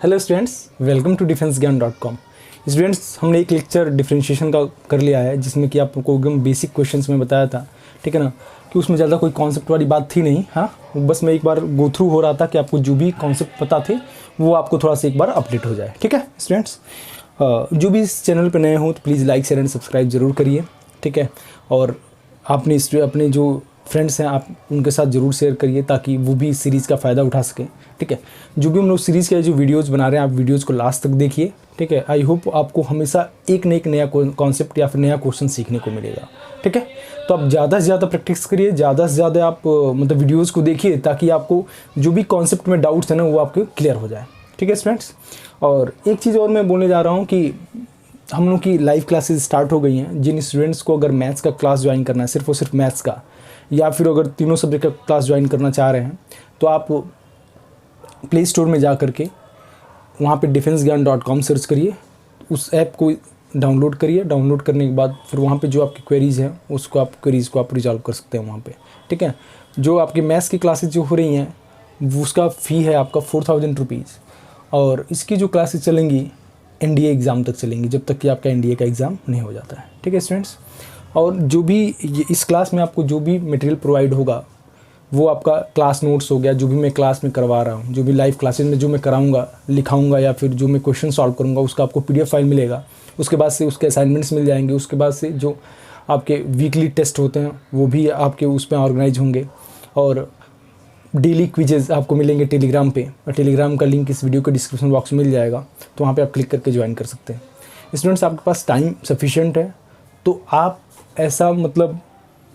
Hello students, welcome to defenseGyan.com। Students, हमने एक lecture differentiation का कर लिया है जिसमें कि आपको एकदम बेसिक क्वेश्चंस में बताया था, ठीक है ना, कि उसमें ज़्यादा कोई कॉन्सेप्ट वाली बात थी नहीं। हाँ, बस मैं एक बार गो थ्रू हो रहा था कि आपको जो भी कॉन्सेप्ट पता थे वो आपको थोड़ा सा एक बार अपडेट हो जाए। ठीक है स्टूडेंट्स, जो भी इस चैनल पर नए हो तो please like share and subscribe ज़रूर करिए, ठीक है। और आपने अपने जो फ्रेंड्स हैं आप उनके साथ ज़रूर शेयर करिए ताकि वो भी इस सीरीज़ का फ़ायदा उठा सकें, ठीक है। जो भी हम लोग सीरीज़ के जो वीडियोज़ बना रहे हैं आप वीडियोज़ को लास्ट तक देखिए, ठीक है। आई होप आपको हमेशा एक न एक नया कॉन्सेप्ट या फिर नया क्वेश्चन सीखने को मिलेगा, ठीक है। तो आप ज़्यादा से ज़्यादा प्रैक्टिस करिए, ज़्यादा से ज़्यादा आप मतलब वीडियोज़ को देखिए ताकि आपको जो भी कॉन्सेप्ट में डाउट्स हैं ना वो आपके क्लियर हो जाए, ठीक है स्टूडेंट्स। और एक चीज़ और मैं बोलने जा रहा हूँ कि हम लोग की लाइव क्लासेस स्टार्ट हो गई हैं। जिन स्टूडेंट्स को अगर मैथ्स का क्लास ज्वाइन करना है, सिर्फ और सिर्फ मैथ्स का, या फिर अगर तीनों सब्जेक्ट का क्लास ज्वाइन करना चाह रहे हैं तो आप प्ले स्टोर में जा करके वहाँ पे defenseGyan.com सर्च करिए, उस ऐप को डाउनलोड करिए। डाउनलोड करने के बाद फिर वहाँ पे जो आपकी क्वेरीज़ हैं उसको आप क्वेरीज़ को आप रिजॉल्व कर सकते हैं वहाँ पे, ठीक है। जो आपकी मैथ्स की क्लासेज जो हो रही हैं उसका फ़ी है आपका 4000 रुपीज़, और इसकी जो क्लासेज चलेंगी NDA एग्ज़ाम तक चलेंगी, जब तक कि आपका NDA का एग्ज़ाम नहीं हो जाता है, ठीक है स्टूडेंट्स। और जो भी इस क्लास में आपको जो भी मटेरियल प्रोवाइड होगा वो आपका क्लास नोट्स हो गया, जो भी मैं क्लास में करवा रहा हूँ, जो भी लाइव क्लासेस में जो मैं कराऊंगा लिखाऊंगा या फिर जो मैं क्वेश्चन सॉल्व करूँगा उसका आपको PDF फाइल मिलेगा। उसके बाद से उसके असाइनमेंट्स मिल जाएंगे। उसके बाद से जो आपके वीकली टेस्ट होते हैं वो भी आपके उसमें ऑर्गेनाइज होंगे, और डेली क्विजेज़ आपको मिलेंगे टेलीग्राम पे, और टेलीग्राम का लिंक इस वीडियो के डिस्क्रिप्शन बॉक्स में मिल जाएगा, तो वहाँ पे आप क्लिक करके ज्वाइन कर सकते हैं। स्टूडेंट्स, आपके पास टाइम सफिशिएंट है तो आप ऐसा मतलब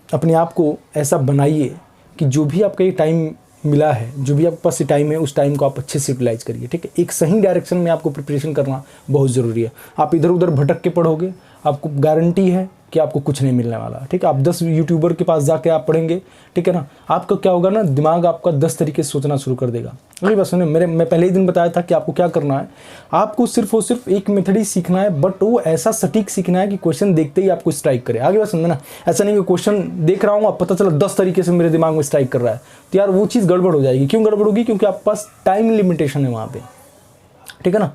अपने आप को ऐसा बनाइए कि जो भी आपका ये टाइम मिला है, जो भी आपके पास ये टाइम है, उस टाइम को आप अच्छे से यूटिलाइज करिए, ठीक है। एक सही डायरेक्शन में आपको प्रिपरेशन करना बहुत ज़रूरी है। आप इधर उधर भटक के पढ़ोगे, आपको गारंटी है कि आपको कुछ नहीं मिलने वाला, ठीक है। आप 10 यूट्यूबर के पास जाके आप पढ़ेंगे, ठीक है ना, आपका क्या होगा ना, दिमाग आपका 10 तरीके से सोचना शुरू कर देगा। अगली बात सुनिए, मैं पहले ही दिन बताया था कि आपको क्या करना है। आपको सिर्फ और सिर्फ एक मेथड ही सीखना है, बट वो ऐसा सटीक सीखना है कि क्वेश्चन देखते ही आपको स्ट्राइक करे। आगे बात समझना, ऐसा नहीं कि क्वेश्चन देख रहा हूँ आप पता चला 10 तरीके से मेरे दिमाग में स्ट्राइक कर रहा है, तो यार वो चीज़ गड़बड़ हो जाएगी। क्यों गड़बड़ होगी? क्योंकि आपके पास टाइम लिमिटेशन है वहाँ पे, ठीक है ना।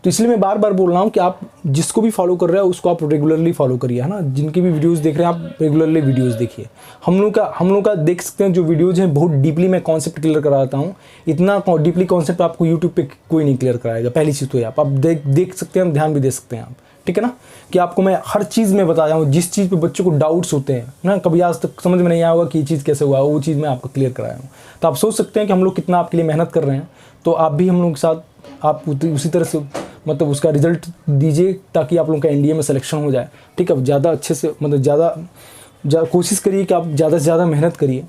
तो इसलिए मैं बार बार बोल रहा हूँ कि आप जिसको भी फॉलो कर रहे हो उसको आप रेगुलरली फॉलो करिए, है ना। जिनकी भी वीडियोस देख रहे हैं आप रेगुलरली वीडियोस देखिए। हम लोग का देख सकते हैं जो वीडियोस हैं, बहुत डीपली मैं कॉन्सेप्ट क्लियर कराता हूँ। इतना डीपली कॉन्सेप्ट आपको यूट्यूब पे कोई नहीं क्लियर कराएगा। पहली चीज़ तो आप देख सकते हैं, ध्यान भी दे सकते हैं आप, ठीक है ना, कि आपको मैं हर चीज़ में बताया हूँ। जिस चीज़ पे बच्चों को डाउट्स होते हैं ना, कभी आज तक समझ में नहीं आया होगा कि ये चीज़ कैसे हुआ, वो चीज़ मैं आपको क्लियर कराया हूँ। तो आप सोच सकते हैं कि हम लोग कितना आपके लिए मेहनत कर रहे हैं। तो आप भी हम लोग के साथ आप उसी तरह से मतलब उसका रिजल्ट दीजिए ताकि आप लोगों का NDA में सिलेक्शन हो जाए, ठीक है। ज़्यादा अच्छे से मतलब ज़्यादा कोशिश करिए कि आप ज़्यादा से ज़्यादा मेहनत करिए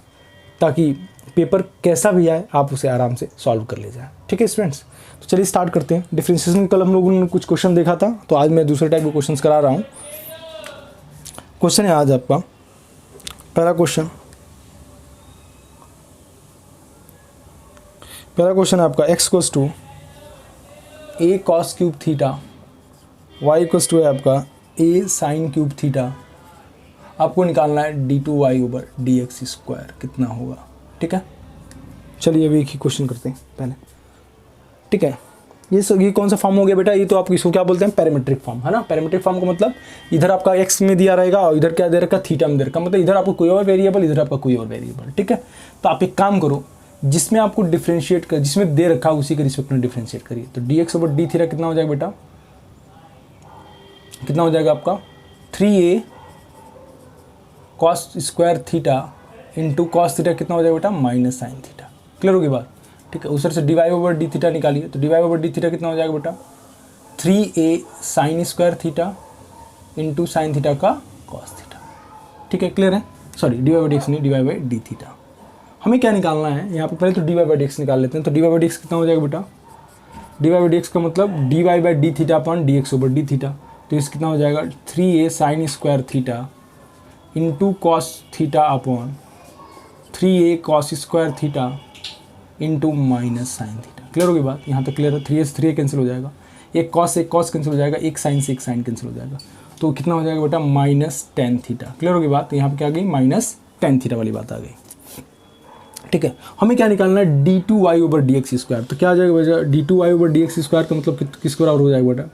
ताकि पेपर कैसा भी आए आप उसे आराम से सॉल्व कर ले जाए, ठीक है स्टूडेंट्स। तो चलिए स्टार्ट करते हैं। डिफरेंशिएशन कल हम लोगों ने कुछ क्वेश्चन देखा था, तो आज मैं दूसरे टाइप के क्वेश्चन करा रहा हूँ। क्वेश्चन है आज आपका पहला क्वेश्चन है आपका x equals to a cos cube theta, y equals to है आपका a साइन क्यूब थीटा। आपको निकालना है d2y/dx स्क्वायर कितना होगा, ठीक है। चलिए अभी एक ही क्वेश्चन करते हैं पहले, ठीक है। ये कौन सा फॉर्म हो गया बेटा? ये तो आपको इसको क्या बोलते हैं, पैरामीट्रिक फॉर्म, है ना। पैरामीट्रिक फॉर्म का मतलब इधर आपका x में दिया रहेगा और इधर क्या दे रखा, थीटा में दे रखा, मतलब इधर आपको कोई और वेरिएबल, इधर आपका कोई और वेरिएबल, ठीक है। तो आप एक काम करो, जिसमें आपको डिफरेंशिएट कर, जिसमें दे रखा है उसी के रिस्पेक्ट में डिफरेंशिएट करिए। तो dx/d थीटा कितना हो जाएगा बेटा? कितना हो जाएगा आपका 3a cos square theta into cos theta कितना हो जाएगा बेटा? Minus sine theta. क्लियर होगी बात, ठीक है। उस से dy/d थीटा निकालिए। तो dy/d थीटा कितना हो जाएगा बेटा? 3a sine square theta into sine theta का कॉस थीटा, ठीक है। क्लियर है? सॉरी dy/dx नहीं, dy/d थीटा। हमें क्या निकालना है यहाँ पे? पहले तो dy/dx निकाल लेते हैं। तो dy/dx कितना हो जाएगा बेटा? dy/dx का मतलब dy/d theta upon dx/d theta. तो इस कितना हो जाएगा? 3a sine square theta into cos theta upon 3a cos square theta into minus sine theta. Clear होगी बात? यहाँ तक क्लियर है? 3a से 3a कैंसिल हो जाएगा, एक कॉस से एक कॉस कैंसिल हो जाएगा, एक साइन से एक साइन कैंसिल हो जाएगा। तो कितना हो जाएगा बेटा? Minus tan theta. क्लियर होगी बात? यहाँ पे क्या आ गई? माइनस tan थीटा वाली बात आ गई। ठीक है, हमें क्या निकालना है, D two Y over D x square. तो क्या आ जाएगा बेटा, D two Y over D x square का मतलब किसके बराबर हो जाएगा बेटा,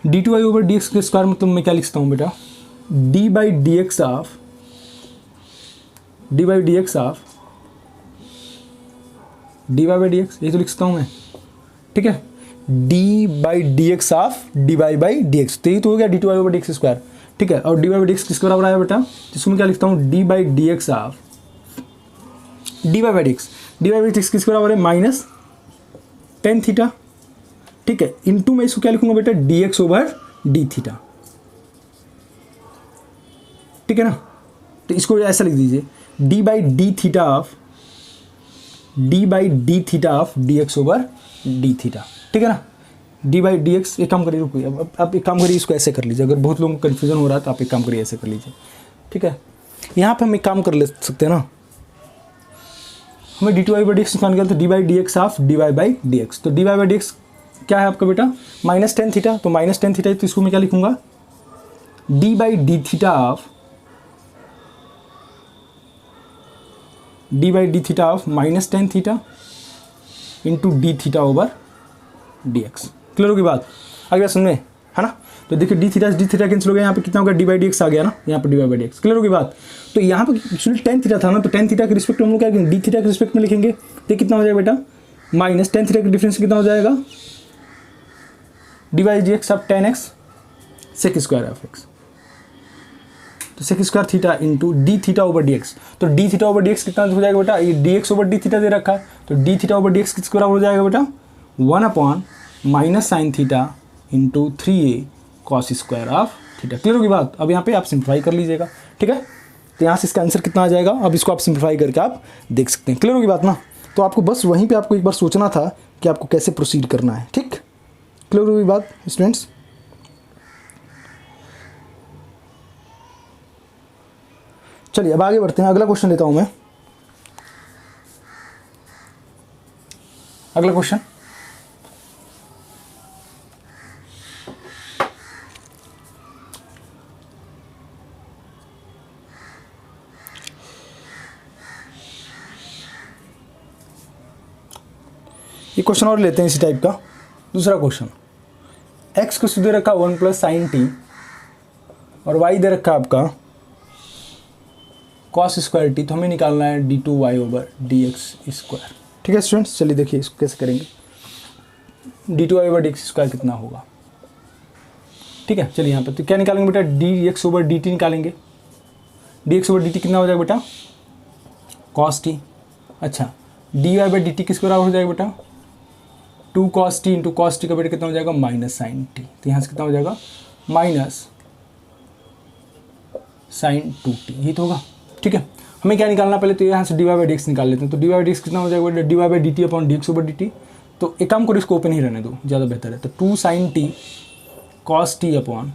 D two Y over D x square मतलब मैं क्या लिखता हूँ बेटा, D by D x of D by D x of D Y by D X, यही तो लिखता हूँ मैं, ठीक है, D by D x of D Y by D x, तो यही तो हो गया D two Y over D x square, ठीक है। और D Y by D x किसके बराबर आया बेटा, जिसको मैं क्या लिखता हूँ, D by D x of D Y by D X, D Y by D x किसके बराबर है, माइनस टेन थीटा, ठीक है, इंटू मैं इसको क्या लिखूंगा बेटा, d x over d theta, ठीक है ना। तो इसको ऐसा लिख दीजिए, D by d theta of D by d theta of D x over d theta, ठीक है ना, डी बाई डी एक्स। एक काम करिए, रुकिए, अब आप एक काम करिए, इसको ऐसे कर लीजिए, अगर बहुत लोगों को कन्फ्यूजन हो रहा है तो आप एक काम करिए, ऐसे कर लीजिए, ठीक है। यहाँ पे हम एक काम कर ले सकते हैं ना, हमें d two Y by D x निकालना है, तो d by D x of D Y by D x, तो D Y by D x क्या है आपका बेटा, माइनस टेन थीटा, तो माइनस टेन थीटा, तो इसको मैं क्या लिखूंगा, d by d theta of D by d theta of minus ten theta into d theta over D x. Clear होगी बात, आ गया समझ में, है ना। तो देखिए डी थीटा कैंसिल हो गया, यहाँ पे कितना होगा, डी बाई डी एक्स आ गया ना, यहाँ पे D Y by D x. Clear होगी बात। तो यहाँ पे एक्चुअली टेन थीटा था ना, तो टेन थीटा के रिस्पेक्ट में हम लोग क्या करेंगे, डी थीटा के रिस्पेक्ट में लिखेंगे, तो कितना हो जाएगा बेटा, माइनस टेन थीटा का डिफरेंस कितना हो जाएगा, d by D x of ten x sec square of x, तो sec square theta into d theta over D x, तो d theta over D x कितना हो जाएगा बेटा, ये d x over d theta दे रखा है, तो d theta over D x किसके बराबर हो जाएगा बेटा, 1 minus sine theta into 3a cos square of theta. Clear होगी बात। अब यहाँ पे आप सिंप्लीफाई कर लीजिएगा, ठीक है, तो यहाँ से इसका आंसर कितना आ जाएगा, अब इसको आप सिंप्लीफाई करके आप देख सकते हैं। क्लियर होगी बात ना। तो आपको बस वहीं पे आपको एक बार सोचना था कि आपको कैसे प्रोसीड करना है, ठीक। क्लियर होगी बात स्टूडेंट्स। चलिए अब आगे बढ़ते हैं, अगला क्वेश्चन लेता हूं मैं। अगला क्वेश्चन, ये क्वेश्चन और लेते हैं इसी टाइप का। दूसरा क्वेश्चन, एक्स को दे रखा 1 प्लस साइन टी और वाई दे रखा आपका कॉस स्क्वायर टी, तो हमें निकालना है D two Y over D x square. ठीक है स्टूडेंट्स, चलिए देखिए इसको कैसे करेंगे। D two Y over D x square कितना होगा, ठीक है। चलिए यहाँ पर तो क्या निकालेंगे बेटा, d x over D t निकालेंगे। D x over D t कितना हो जाएगा बेटा, कॉस टी। अच्छा, d Y by D t किसके बराबर हो जाएगा बेटा, 2 cos t into cos t का बेटा कितना हो जाएगा, माइनस साइन टी। तो यहाँ से कितना हो जाएगा, माइनस साइन 2t, ये तो होगा। ठीक है, हमें क्या निकालना, पहले तो यहाँ से D Y by D X निकाल लेते हैं। तो D Y by D x कितना हो जाएगा, D Y by D T upon D x over D T. तो एक काम करो, इसको ओपन ही रहने दो, ज़्यादा बेहतर है। तो 2 sin T cos T upon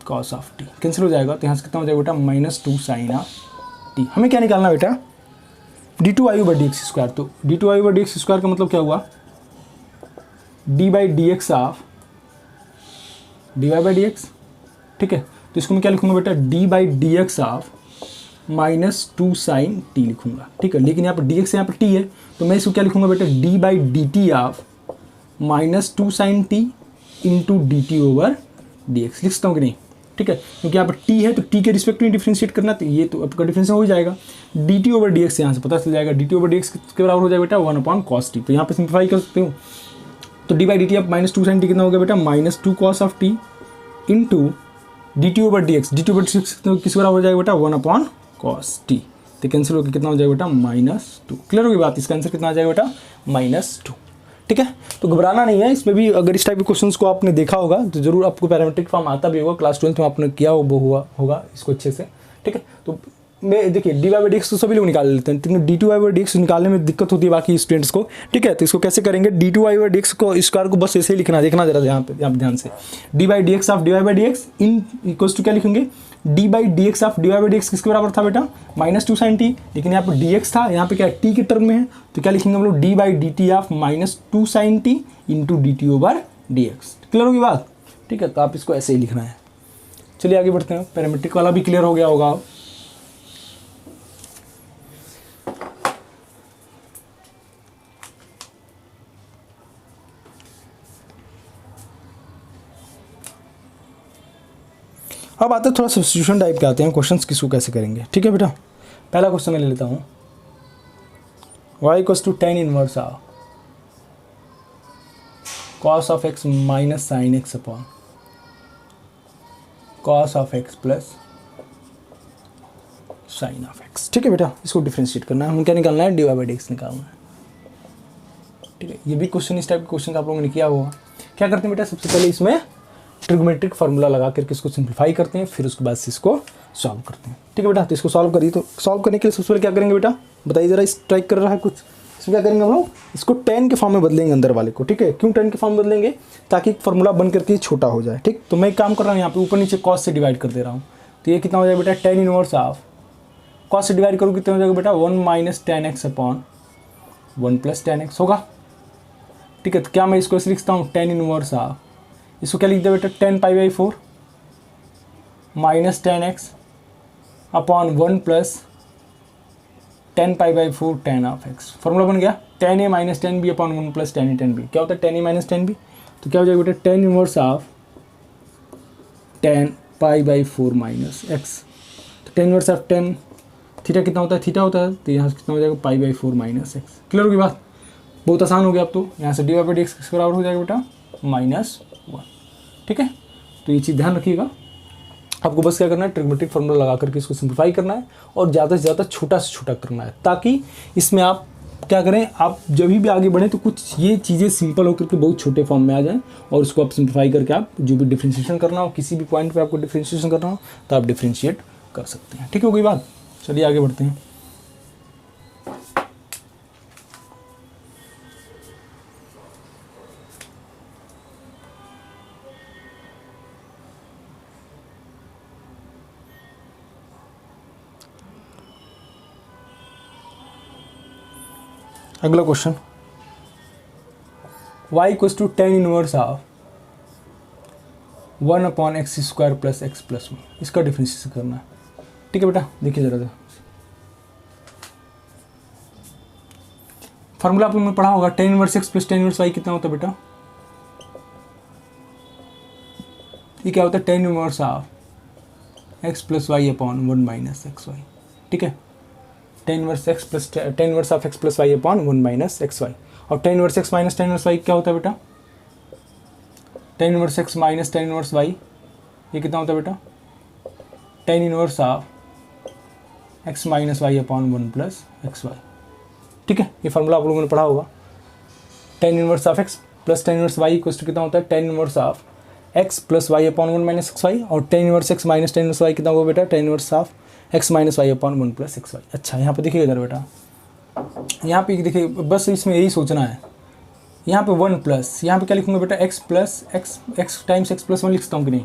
cos of T cancel हो जाएगा। तो यहाँ से कितना हो जाएगा बेटा, माइनस 2 sin ऑफ टी। हमें क्या निकालना बेटा, D two Y over D x square. तो d two Y over D x square का मतलब क्या हुआ, d by D x of D Y by D x. ठीक है, तो इसको मैं क्या लिखूंगा बेटा, D by D x of minus 2 sin t लिखूंगा। ठीक है, लेकिन यहाँ पर डी एक्स यहाँ पर टी है, तो मैं इसको क्या लिखूंगा बेटा, D by D T of minus 2 sin T into D T over D x लिख सकता हूँ कि नहीं। ठीक है, क्योंकि यहाँ पर टी है तो टी के रिस्पेक्ट में डिफ्रेंशिएट करना, तो ये तो आपका डिफरेंस हो ही जाएगा। D T over D x यहाँ से पता चल जाएगा, D T over D x के बराबर हो जाएगा बेटा 1 अपॉन कॉस टी। तो यहाँ पर सिंप्लीफाई कर सकते हो, तो डी बाई डी टी अब माइनस 2 sin टी कितना हो गया बेटा, minus 2 cos of T into D T over D X. D T over D x किस बराबर हो जाएगा बेटा, 1 अपॉन कॉस टी। तो कैंसिल होकर कितना हो जाएगा बेटा, -2। क्लियर होगी बात, इसका आंसर कितना आ जाएगा बेटा, -2। ठीक है, तो घबराना नहीं है इसमें भी। अगर इस टाइप के क्वेश्चंस को आपने देखा होगा तो जरूर आपको पैरामीट्रिक फॉर्म आता भी होगा, क्लास 12th में आपने किया होगा इसको अच्छे से। ठीक है, तो मैं देखिए D Y by D x तो सभी लोग निकाल लेते हैं, लेकिन D two Y by D X निकालने में दिक्कत होती है बाकी स्टूडेंट्स को। ठीक है, तो इसको कैसे करेंगे, D two Y by D X को स्क्वायर को बस ऐसे ही लिखना, देखना जरा यहाँ पे ध्यान से। D by D x of D Y by D X in equals to क्या लिखेंगे, D by D x of D Y by D x किसके बराबर था बेटा, -2 sin टी। लेकिन यहाँ पर डी एक्स था, यहाँ पे क्या टी के टर्म में है, तो क्या लिखेंगे हम लोग, D by D T of -2 sin T into D T over D x. Clear होगी बात। ठीक है, तो आप इसको ऐसे ही लिखना है। चलिए आगे बढ़ते हैं, पैरामीट्रिक वाला भी क्लियर हो गया होगा। अब आते थोड़ा सब्स्टिट्यूशन टाइप के आते हैं क्वेश्चंस, किसको कैसे करेंगे। ठीक है बेटा, पहला क्वेश्चन मैं ले लेता हूँ। y equals to tan inverse of cos of x minus sine X upon cos of x plus sine of x। ठीक है बेटा, इसको डिफ्रेंशिएट करना है, हम क्या निकालना है, dy बाई dx निकालना है। ठीक है, ये भी क्वेश्चन इस टाइप के क्वेश्चन आप लोगों ने किया होगा। क्या करते हैं बेटा, सबसे पहले इसमें ट्रिग्नोमेट्रिक फार्मूला लगा करके इसको सिंप्लीफाई करते हैं, फिर उसके बाद से इसको सॉल्व करते हैं। ठीक है बेटा, तो इसको सॉल्व करिए। तो सॉल्व करने के लिए सबसे पहले क्या करेंगे बेटा, बताइए जरा, स्ट्राइक कर रहा है कुछ, इसमें क्या करेंगे हम लोग, इसको 10 के फॉर्म में बदलेंगे अंदर वाले को। ठीक है, क्यों 10 के फॉर्म में बदलेंगे, ताकि फार्मूला बन करके छोटा हो जाए। ठीक, तो मैं एक काम कर रहा हूँ, यहाँ पे ऊपर नीचे कॉस से डिवाइड कर दे रहा हूँ। तो ये कितना हो जाएगा बेटा, tan इनवर्स ऑफ कॉस से डिवाइड करूँ कितना हो जाएगा बेटा, 1 minus tan x upon 1 plus tan x होगा। ठीक है, तो क्या मैं इसको ऐसे लिखता हूँ, tan इनवर्स ऑफ, इसको क्या लिख दिया बेटा, 10 पाई by 4 minus tan x upon 1 plus 10 pi by 4 tan of x। Formula बन गया tan a minus tan b upon 1 plus tan a tan b। क्या होता है tan a minus tan b, तो क्या हो जाएगा बेटा, tan inverse of 10 pi by 4 minus x। तो tan इनवर्स ऑफ 10 थीटा कितना होता है, थीटा होता है, तो यहाँ से कितना हो जाएगा, पाई बाई 4 माइनस x। क्लियर होगी बात, बहुत आसान हो गया। अब तो यहाँ से डी बाई डी एक्स किस बराबर हो जाएगा बेटा, -1। ठीक है, तो ये चीज़ ध्यान रखिएगा। आपको बस क्या करना है, ट्रिग्नोमेट्रिक फार्मूला लगा करके इसको सिंप्लीफाई करना है और ज़्यादा से ज़्यादा छोटा से छोटा करना है, ताकि इसमें आप क्या करें, आप जब भी आगे बढ़ें तो कुछ ये चीज़ें सिंपल होकर के बहुत छोटे फॉर्म में आ जाएं और उसको आप सिंप्लीफाई करके आप जो भी डिफ्रेंशिएशन करना हो, किसी भी पॉइंट पे आपको डिफ्रेंशिएशन करना हो तो आप डिफ्रेंशिएट कर सकते हैं। ठीक हो गई बात, चलिए आगे बढ़ते हैं। अगला question, y equals to tan inverse of 1 upon X square plus X plus 1, इसका डिफरेंशिएशन करना है। ठीक है बेटा, देखिए जरा फार्मूला आप लोगों ने पढ़ा होगा, tan inverse x plus tan inverse y कितना होता है बेटा, ये क्या होता है, tan inverse of x plus y upon 1 minus X Y. ठीक है, tan inverse x plus tan inverse of x plus y upon 1 minus X Y. और tan inverse x minus tan inverse y क्या होता है बेटा, tan inverse x minus tan inverse y, ये कितना होता है बेटा, tan inverse of x minus y upon 1 plus X Y. ठीक है, ये फार्मूला आप लोगों ने पढ़ा होगा। tan inverse of x plus tan inverse y equal to कितना होता है, tan inverse of x plus y upon 1 minus X Y. और tan inverse x minus tan inverse y कितना होगा बेटा, tan inverse of x minus Y upon 1 plus X Y. अच्छा, यहाँ पे देखिए इधर बेटा, यहाँ पे देखिए, बस इसमें यही सोचना है। यहाँ पे 1 प्लस, यहाँ पे क्या लिखूंगा बेटा, x plus x times x plus 1 लिखता हूँ कि नहीं,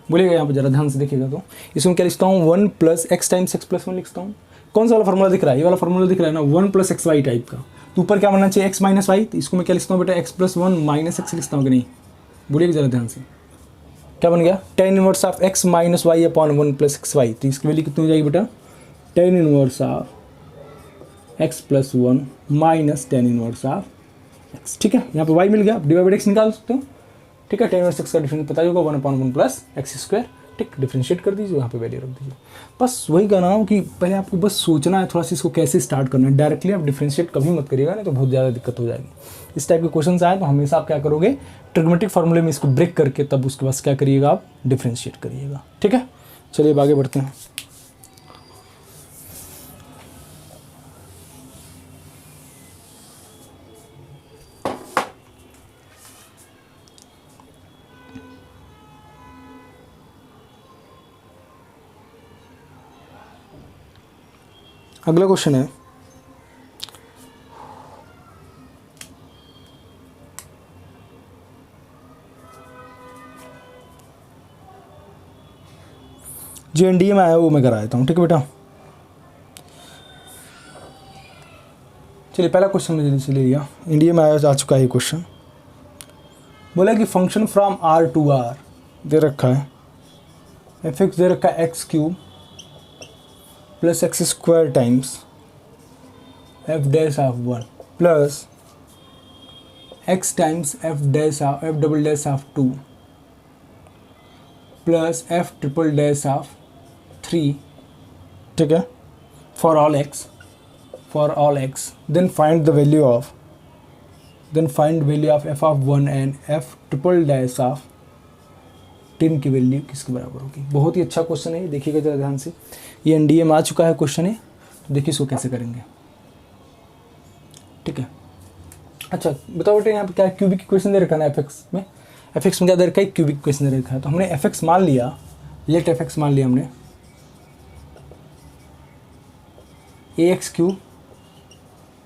बोलिएगा यहाँ पे जरा ध्यान से देखिएगा। तो इसमें क्या लिखता हूँ, 1 plus x times x plus 1 लिखता हूँ। कौन सा वाला फार्मूला दिख रहा है, ये वाला फार्मूला दिख रहा है ना, 1 प्लस एक्स वाई टाइप का। तो ऊपर क्या बनना चाहिए, x माइनस वाई, तो इसको मैं क्या लिखता हूँ बेटा, x प्लस 1 माइनस एक्स लिखता हूँ कि नहीं, बोलिएगा जरा ध्यान से। क्या बन गया, tan inverse of x minus Y upon 1 plus X Y. तो इसकी वैल्यू कितनी हो जाएगी बेटा, tan inverse of x plus 1 minus tan inverse of x। ठीक है, यहाँ पे y मिल गया, डिवाइड बाई x निकाल सकते हो। ठीक है, tan इनवर्स x का डिफरेंस पता होगा, 1 अपॉन 1 प्लस एक्स स्क्वायर। ठीक, डिफरेंशिएट कर दीजिए, यहाँ पे वैल्यू रख दीजिए। बस वही कह रहा हूँ कि पहले आपको बस सोचना है थोड़ा सा, इसको कैसे स्टार्ट करना है। डायरेक्टली आप डिफरेंशिएट कभी मत करिएगा, नहीं तो बहुत ज़्यादा दिक्कत हो जाएगी। इस टाइप के क्वेश्चन आए तो हमेशा आप क्या करोगे, ट्रिग्नोमेट्रिक फार्मूले में इसको ब्रेक करके तब उसके बाद क्या करिएगा, आप डिफरेंशिएट करिएगा। ठीक है, चलिए अब आगे बढ़ते हैं। अगला क्वेश्चन है, जो एनडीए में आया वो मैं करा देता हूँ। ठीक है बेटा, चलिए पहला क्वेश्चन मुझे जल्दी से ले लिया, एनडीए में आ चुका है ये क्वेश्चन। बोला कि function from R to R दे रखा है, एफ एक्स दे रखा है x cube plus X square times F dash of 1 plus X times F double dash of 2 plus F triple dash of 3, ठीक है, for all X, then find the value of F of 1 and F triple dash of 10 की value किसके बराबर होगी। बहुत ही अच्छा question है, देखिएगा जरा ध्यान से, ये एनडीए में आ चुका है क्वेश्चन है, तो देखिए इसको कैसे करेंगे, ठीक है। अच्छा बताओ बेटे यहाँ पे क्या क्यूबिक इक्वेशन दे रखा है ना एफ में क्या दे रखा है, क्यूबिक इक्वेशन दे रखा है। तो हमने एफ एक्स मान लिया, लेट एफ एक्स मान लिया हमने a x cube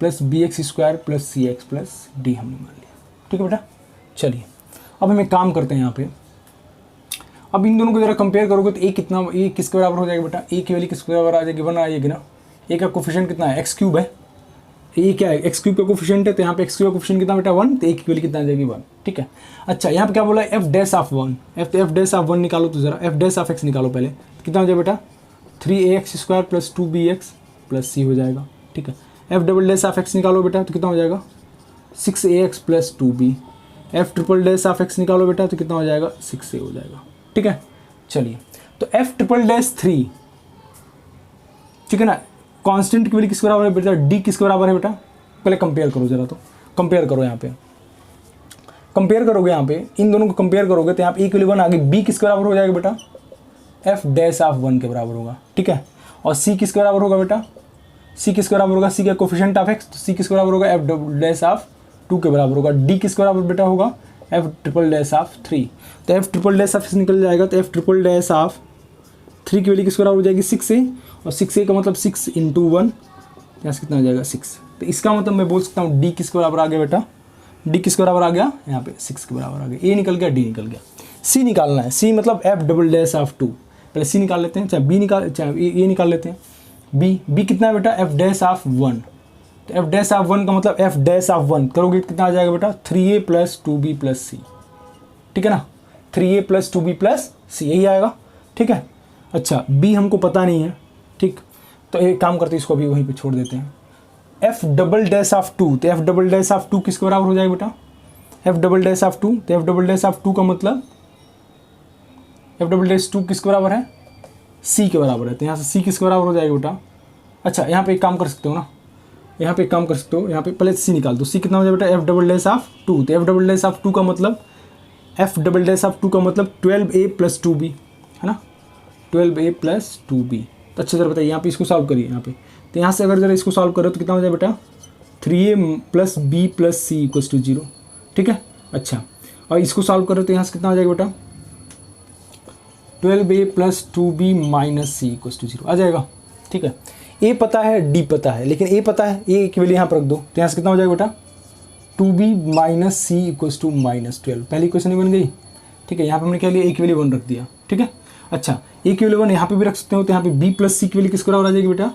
plus b x square plus c x plus d हमने मान लिया, ठीक है बेटा। चलिए अब हम एक काम करते हैं यहाँ पे, अब इन दोनों को जरा कंपेयर करोगे तो ए किसके बराबर हो जाएगा बेटा, ए की वैल्यू किसके बराबर आ जाएगी, 1 आ जाएगी ना। ए का कोफिशिएंट कितना है, एक्स क्यूब है, ये क्या है एक्स क्यूब का कोफिशिएंट है, तो यहाँ पे एक्स क्यूब का कोफिशिएंट कितना बेटा 1, तो ए की वैल्यू कितना आ जाएगी 1, ठीक है। अच्छा यहाँ पे क्या बोला है, F dash of 1, F dash of 1 निकालो, तो जरा एफ डैश ऑफ एक्स निकालो पहले, तो कितना हो जाएगा बेटा 3ax square plus 2bx plus सी हो जाएगा, ठीक है। F double dash of x निकालो बेटा, तो कितना हो जाएगा 6ax plus 2b, F triple dash of x निकालो बेटा, तो कितना हो जाएगा 6a हो जाएगा, ठीक है। चलिए तो एफ ट्रिपल डैश 3, ठीक है ना, कांस्टेंट की वैल्यू किसके बराबर है बेटा, डी किसके बराबर है बेटा, पहले कंपेयर करो जरा, तो कंपेयर करो यहाँ पे, कंपेयर करोगे यहाँ पे, इन दोनों को कंपेयर करोगे तो यहाँ पे ए की वैल्यू 1 आ गई, बी किसके बराबर हो जाएगा बेटा, एफ डैश ऑफ 1 के बराबर होगा, ठीक है। और सी किसके बराबर होगा बेटा, सी किसके बराबर होगा, सी का कोफिशिएंट ऑफ एक्स, तो सी किसके बराबर होगा, एफ डबल डैश ऑफ 2 के बराबर होगा। डी किसके बराबर बेटा होगा, एफ ट्रिपल डैश ऑफ 3, तो F triple dash of x निकल जाएगा, तो एफ ट्रिपल डैश ऑफ 3 की वैल्यू किसके बराबर हो जाएगी 6a, और 6a का मतलब 6 × 1, यहाँ से कितना हो जाएगा 6, तो इसका मतलब मैं बोल सकता हूँ डी किसके बराबर आ गया बेटा, डी किसके बराबर आ गया, यहाँ पे 6 के बराबर आ गया, ए निकल गया, डी निकल गया। सी निकालना है, सी मतलब एफ डबल डैश ऑफ 2, पहले सी निकाल लेते हैं, चाहे बी निकाल, चाहे ए निकाल लेते हैं। बी कितना है बेटा, एफ डैश ऑफ 1, तो एफ डैश ऑफ 1 का मतलब एफ डैश ऑफ 1 करोगे कितना आ जाएगा बेटा 3a प्लस 2b प्लस सी, ठीक है ना, 3a प्लस 2b प्लस सी, यही आएगा, ठीक है। अच्छा बी हमको पता नहीं है, ठीक, तो एक काम करते हैं इसको अभी वहीं पे छोड़ देते हैं। एफ डबल डैश ऑफ 2, तो एफ डबल डैश ऑफ 2 किसके बराबर हो जाएगा बेटा, एफ डबल डैश ऑफ 2, तो एफ डबल डैश ऑफ 2 का मतलब एफ डबल डैश 2 किसके बराबर है, सी के बराबर है, तो यहाँ से सी किसके बराबर हो जाएगा बेटा। अच्छा यहाँ पे एक काम कर सकते हो ना, यहाँ पे एक काम कर सकते हो, यहाँ पे पहले सी निकाल दो, सी कितना हो जाएगा बेटा, एफ डबल डैश ऑफ 2, तो एफ डबल डैश ऑफ 2 का मतलब एफ डबल डैश ऑफ 2 का मतलब 12a प्लस 2b है ना, 12a प्लस 2b। तो अच्छा जरा बताइए यहाँ पे इसको सॉल्व करिए, यहाँ पे तो यहाँ से अगर जरा इसको सॉल्व करो तो कितना हो जाए बेटा 3a plus b plus C equals to 0, ठीक है। अच्छा और इसको सॉल्व करो तो यहाँ से कितना आ जाएगा बेटा 12a plus 2b minus C equals to 0 आ जाएगा, ठीक है। ए पता है, डी पता है, लेकिन ए पता है, ए की वैल्यू यहाँ पर रख दो, तो यहाँ से कितना हो जाएगा बेटा 2b minus C equals to -12, पहली इक्वेशन ही बन गई, ठीक है। यहाँ पे हमने क्या लिया, ए की वैल्यू 1 रख दिया, ठीक है। अच्छा ए की वैल्यू 1 यहाँ पे भी रख सकते हो, तो यहाँ पे b प्लस सी की वैल्यू किसके बराबर आ जाएगी बेटा,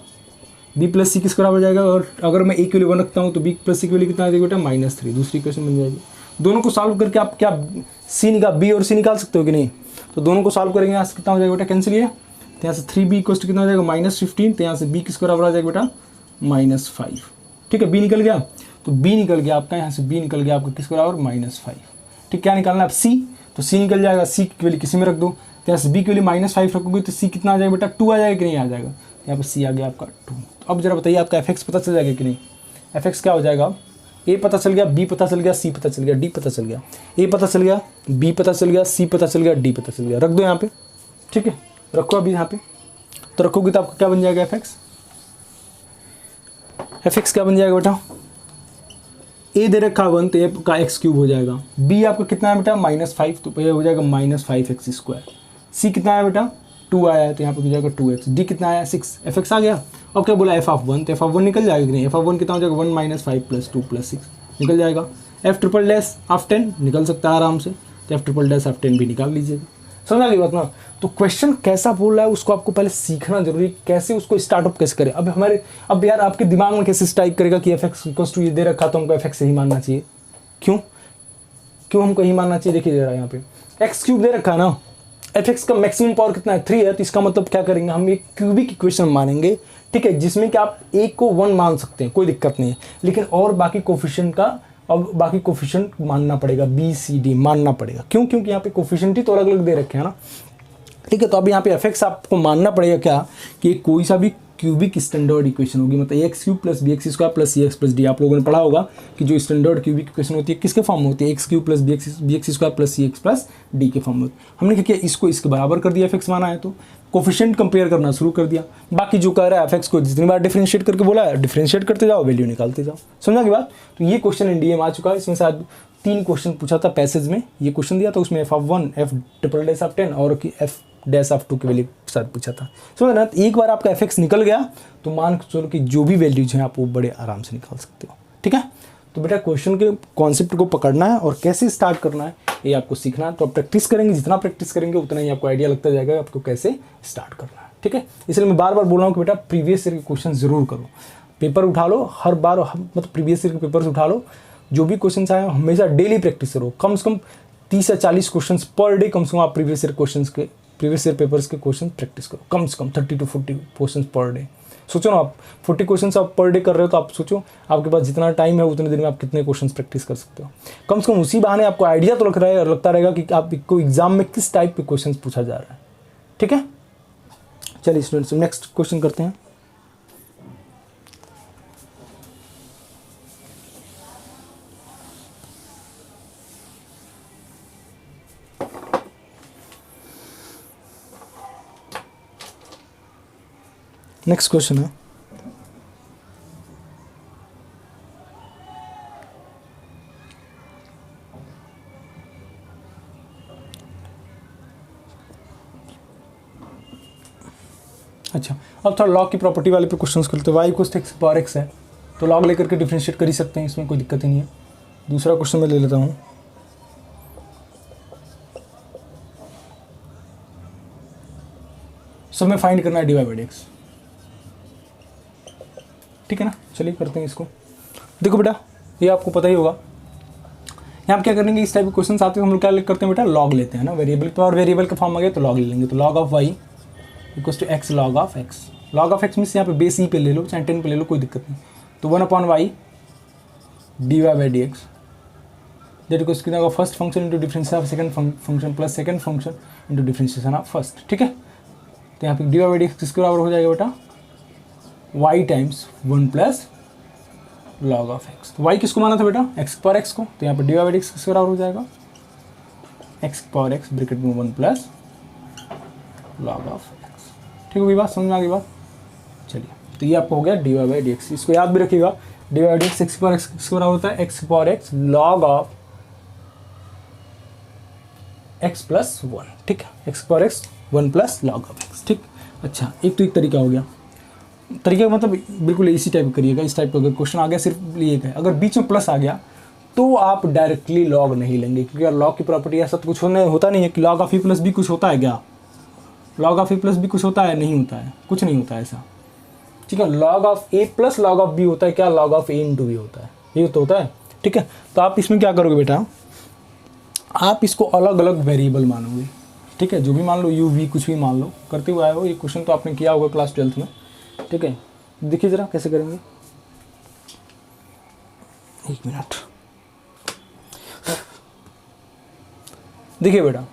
b प्लस सी किसके बराबर आ जाएगा, और अगर मैं ए की वैल्यू 1 रखता हूँ तो b प्लस सी की वैल्यू कितना आ जाएगी बेटा -3, दूसरी इक्वेशन बन जाएगी। दोनों को सॉल्व करके आप क्या सी निकाल बी और सी निकाल सकते हो कि नहीं, तो दोनों को सॉल्व करेंगे, यहाँ से कितना हो जाएगा बेटा कैंसिल है, तो यहाँ से 3b इक्वल्स टू कितना हो जाएगा -15, तो यहाँ से b किसके बराबर आ जाएगा बेटा -5, ठीक है। b निकल गया, तो b निकल गया आपका, यहाँ से b निकल गया आपका किसके बराबर -5, ठीक। क्या निकालना है अब c, तो c निकल जाएगा, c की वैल्यू किसी में रख दो, तो यहाँ से b की वैल्यू -5 रखोगे तो c कितना आ जाएगा बेटा 2 आ जाएगा कि नहीं आ जाएगा, यहाँ पे c आ गया आपका 2। तो अब जरा बताइए आपका f(x) पता चल जाएगा कि नहीं, f(x) क्या हो जाएगा, a पता चल गया, b पता चल गया, c पता चल गया, d पता चल गया, a पता चल गया, b पता चल गया, c पता चल गया, d पता चल गया, रख दो यहाँ पे, ठीक है। रखो अभी यहाँ पे, तो रखोगे तो आपका क्या बन जाएगा f(x) क्या बन जाएगा बेटा, a दे रखा 1 तो a का x क्यूब हो जाएगा, b आपका कितना है बेटा -5, तो ये हो जाएगा -5x², c कितना है बेटा 2 आया है, तो यहाँ पे हो जाएगा 2x, d कितना आया 6, f(x) आ गया। अब क्या बोला f(1), तो f(1) निकल जाएगा कि नहीं, f(1) कितना हो जाएगा 1 - 5 + 2 + 6 निकल जाएगा। f ट्रिपल डैश ऑफ 10 निकल सकता है आराम से, तो f ट्रिपल डैश ऑफ 10 भी निकाल लीजिएगा। समझ आ गई बात ना। तो क्वेश्चन कैसा बोल रहा है उसको आपको पहले सीखना जरूरी, कैसे उसको स्टार्टअप कैसे करें। अब यार आपके दिमाग में कैसे स्ट्राइक करेगा कि f(x) = ये दे रखा तो हमको f(x) ही मानना चाहिए, क्यों हमको यही मानना चाहिए। देखिए जरा यहाँ पे x³ दे रखा है ना, f(x) का मैक्सिमम पावर कितना है 3 है, तो इसका मतलब क्या करेंगे हम एक क्यूबिक इक्वेशन मानेंगे, ठीक है, जिसमें कि आप a को 1 मान सकते हैं, कोई दिक्कत नहीं है, लेकिन और बाकी कोफिशिएंट का अब बाकी कोफिशिएंट मानना पड़ेगा, b c d मानना पड़ेगा। क्योंकि यहाँ पे कोफिशिएंट ही तो अलग अलग दे रखे हैं ना, ठीक है। तो अब यहाँ पे एफ एक्स आपको मानना पड़ेगा क्या कि कोई सा भी क्यूबिक स्टैंडर्ड इक्वेशन होगी, मतलब a x cube plus b x square plus c x plus d. आप लोगों ने पढ़ा होगा कि जो स्टैंडर्ड क्यूबिक इक्वेशन होती है किसके फॉर्म में होती है, x cube plus b x square plus c x plus d के फॉर्म में। हमने क्या किया, इसको इसके बराबर कर दिया, एफ एक्स माना है तो कोफिशिएंट कंपेयर करना शुरू कर दिया। बाकी जो कह रहा है एफ एक्स को जितनी बार डिफरेंशिएट करके बोला है डिफरेंशिएट करते जाओ, वैल्यू निकालते जाओ। समझा की बात। तो ये क्वेश्चन एनडीए में आ चुका है। इसमें शायद 3 क्वेश्चन पूछा था पैसेज में, ये क्वेश्चन दिया था उसमें F of 1 F triple dash of 10 और एफ डैश ऑफ 2 की वैल्यू शायद पूछा था। समझ ना। एक बार आपका एफ एक्स निकल गया तो मान के चलो कि जो भी वैल्यूज हैं आप वो बड़े आराम से निकाल सकते हो। ठीक है। तो बेटा क्वेश्चन के कॉन्सेप्ट को पकड़ना है और कैसे स्टार्ट करना है ये आपको सीखना है। तो आप प्रैक्टिस करेंगे, जितना प्रैक्टिस करेंगे उतना ही आपको आइडिया लगता जाएगा आपको कैसे स्टार्ट करना है। ठीक है। इसलिए मैं बार बार बोल रहा हूँ कि बेटा प्रीवियस ईयर के क्वेश्चन जरूर करो, पेपर उठा लो हर बार, मतलब प्रीवियस ईयर के पेपर्स उठा लो, जो भी क्वेश्चन आए हमेशा डेली प्रैक्टिस करो। कम से कम 30 या 40 क्वेश्चन पर डे कम से कम आप प्रीवियस ईयर पेपर्स के क्वेश्चन प्रैक्टिस करो। कम से कम 30 to 40 क्वेश्चन पर डे। सोचो ना, आप 40 क्वेश्चन आप पर डे कर रहे हो तो आप सोचो आपके पास जितना टाइम है उतने दिन में आप कितने क्वेश्चन प्रैक्टिस कर सकते हो। कम से कम उसी बहाने आपको आइडिया तो लगता रहेगा कि आपको एग्जाम में किस टाइप के क्वेश्चन पूछा जा रहा है। ठीक है। चलिए स्टूडेंट्स नेक्स्ट क्वेश्चन करते हैं। नेक्स्ट क्वेश्चन है अच्छा, अब थोड़ा लॉग की प्रॉपर्टी वाले पे क्वेश्चंस करते हैं। Y equals to X power X है तो लॉग लेकर के डिफरेंशिएट कर ही सकते हैं, इसमें कोई दिक्कत ही नहीं है। दूसरा क्वेश्चन मैं ले लेता हूँ। सब में फाइंड करना है D Y by D x. ठीक है ना। चलिए करते हैं इसको। देखो बेटा ये आपको पता ही होगा, यहाँ आप क्या करेंगे, इस टाइप के क्वेश्चन आते हैं हम लोग क्या करते हैं बेटा, लॉग लेते हैं ना वेरिएबल पे, और वेरिएबल का फॉर्म आ गया तो लॉग ले लेंगे। तो log of Y equals to X log of X. Log of X means यहाँ पे बेस ई पे ले लो चाहे 10 पे ले लो, कोई दिक्कत नहीं। तो 1/y D Y by D X that equals to first function into differentiation of second function plus second function into differentiation of first. ठीक है। तो यहाँ पे D Y by D x किसके बराबर हो जाएगा बेटा, y times 1 plus log of x. तो y किसको माना था बेटा, एक्स पावर एक्स को, तो यहाँ पर D Y by D x किसके बराबर हो जाएगा, एक्स पावर एक्स ब्रैकेट में 1 प्लस लॉग ऑफ एक्स। ठीक होगी बात, समझ में आ गई बात। चलिए तो ये आपको हो गया D Y by D X. इसको याद भी रखिएगा, D Y by D X X power X किसके बराबर होता है, X power X log of X plus 1। ठीक है। X power X 1 plus log of X. ठीक। अच्छा एक तो एक तरीका हो गया। तरीका मतलब बिल्कुल इसी टाइप का करिएगा। इस टाइप का अगर क्वेश्चन आ गया सिर्फ ये है, अगर बीच में प्लस आ गया तो आप डायरेक्टली लॉग नहीं लेंगे, क्योंकि यार लॉग की प्रॉपर्टी ऐसा तो कुछ होता नहीं है कि log of E plus B कुछ होता है क्या, log of A plus B कुछ होता है, नहीं होता है, कुछ नहीं होता है ऐसा। ठीक है। Log of A plus log of B होता है क्या, log of A into B होता है, ये तो होता है। ठीक है। तो आप इसमें क्या करोगे बेटा, आप इसको अलग अलग वेरिएबल मानोगे। ठीक है। जो भी मान लो यू वी कुछ भी मान लो, करते हुए आए हो, ये क्वेश्चन तो आपने किया होगा क्लास 12th में। ठीक है। देखिए जरा कैसे करेंगे, एक मिनट। देखिए बेटा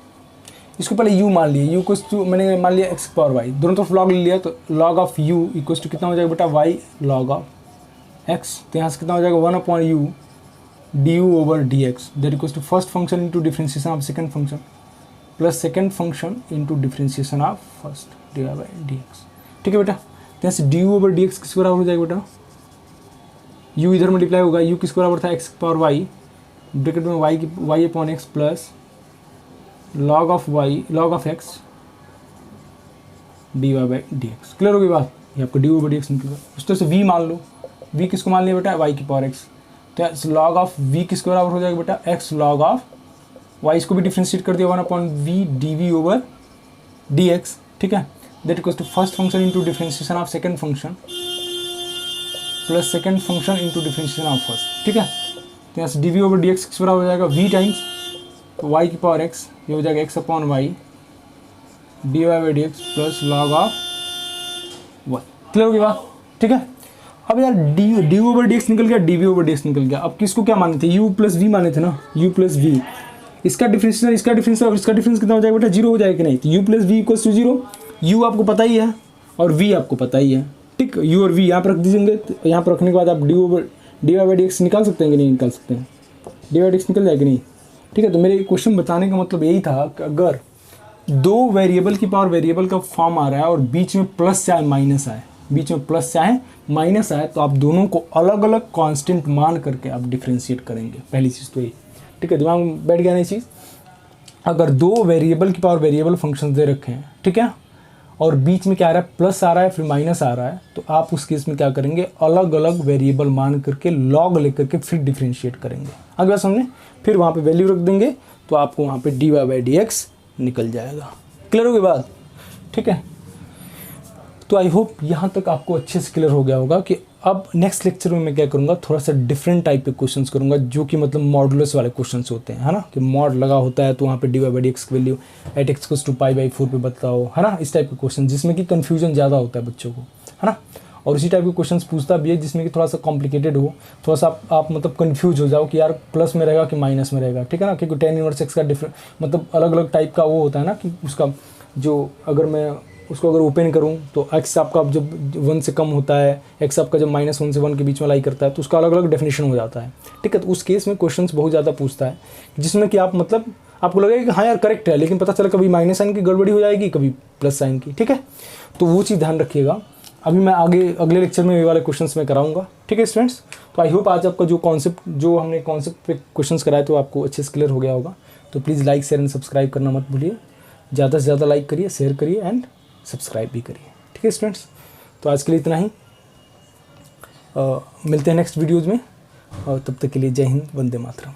इसको पहले u मान लिए, u इक्वल्स टू मैंने मान लिया एक्स पावर वाई, दोनों तरफ लॉग ले लिया तो log of u equals to कितना हो जाएगा बेटा, y लॉग ऑफ x। तो यहाँ से कितना हो जाएगा 1/u du over dx that equals to first function into differentiation of second function plus second function into differentiation of first D Y by D x. ठीक है बेटा। तो यहाँ से du ओवर dx किसके बराबर हो जाएगा बेटा, u इधर मल्टीप्लाई होगा, u किसके बराबर था, एक्स पावर वाई ब्रैकेट में y upon X plus log of Y log of X D Y by D x. Clear होगी बात। ये आपको D Y by D X निकलेगा। उस तरह से v मान लो, v किसको मान लिया बेटा, y की पावर x। तो लॉग ऑफ v किसके बराबर हो जाएगा बेटा, x लॉग ऑफ y, इसको भी डिफ्रेंशिएट कर दिया 1/v D over D x. ठीक है। That equals to first function into differentiation of second function plus second function into differentiation of first. ठीक है। तो यहाँ से डी ओवर डी एक्स किस बराबर हो जाएगा, v टाइम्स तो y की पावर x, ये हो जाएगा x upon Y D Y by D X plus log of Y. Clear होगी बात। ठीक है। अब यार डी ओवर डी एक्स निकल गया, D V over D X निकल गया। अब किसको क्या माने थे, u प्लस वी माने थे ना, u प्लस वी। इसका डिफरेंशियल, इसका डिफरेंस और इसका डिफरेंस कितना हो जाएगा बेटा, जीरो हो जाएगा कि नहीं। तो u plus V equals to zero, u आपको पता ही है और v आपको पता ही है, ठीक। u और v यहाँ पर रख दीजिएंगे, तो यहाँ पर रखने के बाद आप dy बाई dx निकाल सकते हैं कि नहीं निकाल सकते हैं, dy बाई dx निकल जाएगा कि नहीं, ठीक है। तो मेरे क्वेश्चन बताने का मतलब यही था कि अगर दो वेरिएबल की पावर वेरिएबल का फॉर्म आ रहा है और बीच में प्लस चाहे माइनस आए, बीच में प्लस चाहे माइनस आए, तो आप दोनों को अलग अलग कांस्टेंट मान करके आप डिफ्रेंशिएट करेंगे। पहली चीज़ तो ये, ठीक है, दिमाग में बैठ गया ना ये चीज़। अगर दो वेरिएबल की पावर वेरिएबल फंक्शन दे रखे हैं, ठीक है, और बीच में क्या आ रहा है, प्लस आ रहा है फिर माइनस आ रहा है, तो आप उस केस में क्या करेंगे, अलग अलग वेरिएबल मान करके लॉग लेकर के फिर डिफ्रेंशिएट करेंगे। आगे बात समझे, फिर वहाँ पे वैल्यू रख देंगे तो आपको वहाँ पे dy बाई dx निकल जाएगा। क्लियर हो गई बात, ठीक है। तो आई होप यहाँ तक आपको अच्छे से क्लियर हो गया होगा कि अब नेक्स्ट लेक्चर में मैं क्या करूँगा, थोड़ा सा डिफरेंट टाइप के क्वेश्चंस करूँगा, जो कि मतलब मॉडुलस वाले क्वेश्चंस होते हैं, है ना, कि मॉड लगा होता है तो वहाँ पे dy बाई dx की value at x equals to pi by 4 पे बताओ, है ना, इस टाइप के क्वेश्चन जिसमें कि कन्फ्यूजन ज़्यादा होता है बच्चों को, है ना। और इसी टाइप के क्वेश्चंस पूछता भी है जिसमें कि थोड़ा सा कॉम्प्लिकेटेड हो, थोड़ा सा आप मतलब कन्फ्यूज हो जाओ कि यार प्लस में रहेगा कि माइनस में रहेगा, ठीक है ना, क्योंकि tan इनवर्स x का डिफरेंट मतलब अलग अलग टाइप का वो होता है ना, कि उसका जो अगर मैं उसको अगर ओपन करूं तो x आपका जब 1 से कम होता है, x आपका जब -1 से 1 के बीच में लाई करता है, तो उसका अलग अलग डेफिनेशन हो जाता है, ठीक है। तो उस केस में क्वेश्चंस बहुत ज़्यादा पूछता है जिसमें कि आप मतलब आपको लगेगा कि हाँ यार करेक्ट है, लेकिन पता चला कभी माइनस साइन की गड़बड़ी हो जाएगी, कभी प्लस साइन की, ठीक है। तो वो चीज़ ध्यान रखिएगा। अभी मैं अगले लेक्चर में ये वाले क्वेश्चंस में कराऊंगा, ठीक है स्टूडेंट्स। तो आई होप आज आपका जो हमने कॉन्सेप्ट पे क्वेश्चंस कराए तो आपको अच्छे से क्लियर हो गया होगा। तो please like share and subscribe करना मत भूलिए, ज़्यादा से ज़्यादा लाइक करिए, शेयर करिए एंड सब्सक्राइब भी करिए, ठीक है स्टूडेंट्स। तो आज के लिए इतना ही, मिलते हैं नेक्स्ट वीडियोज़ में, और तब तक के लिए जय हिंद, वंदे मातरम।